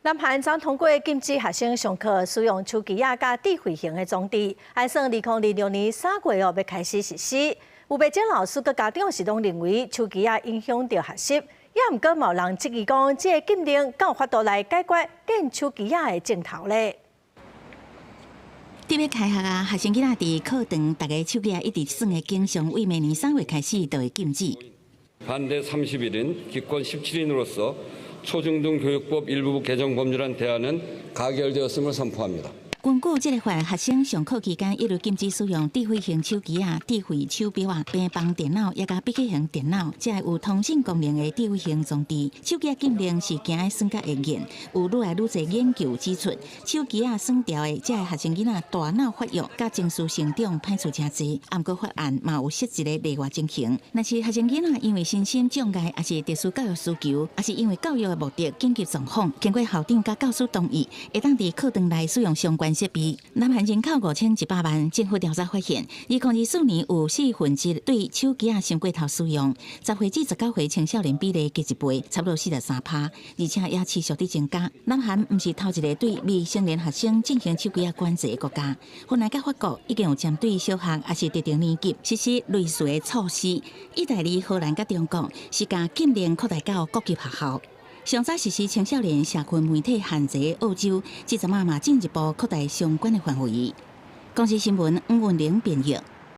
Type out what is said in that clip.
南韩将通过禁止学生上课使用手机啊、甲智慧型的装置，按算2026年3月要开始实施。有不少老师佮家长是拢认为手机啊影响到学习，也毋过冇人质疑讲，这个禁令敢有法度来解决电手机啊的镜头咧。特别开学啊，学生囡仔伫课堂，大家手机啊一直耍的经常，为明年3月开始就会禁止。 반대 30일은 기권 17인으로서 초중등교육법 일부 개정 법률안 대안은 가결되었음을 선포합니다. 根据这个法，学生上课期间一律禁止使用智慧型手机啊、智慧手表啊、平板电脑也甲笔记型电脑，这有通讯功能的智慧型装置。手机禁令是惊爱算甲会严，有愈来愈侪研究指出，手机啊算掉的，这学生囡仔大脑发育甲情绪成长歹处真济。不过法案嘛有设置的例外情形，若是学生囡仔因为身心障碍，还是特殊教育需求，还是因为教育的目的紧急状况，经过校长甲教师同意，会当伫课堂内使用相关设备。南韩人口5100万，政府调查发现，2024年有1/4对手机啊先过头使用，10岁至19岁青少年比例加一倍，差不多43%，而且也持续伫增加。南韩毋是头一个对未成年学生进行手机啊管制的国家，芬兰甲法国已经有针对小学还是特定年级实施类似的措施。意大利、荷兰甲中国是将禁令扩大到各级学校。 上早实施青少年社群媒体限制的澳洲，这阵嘛进一步扩大相关的范围。公司新闻黄文玲编译。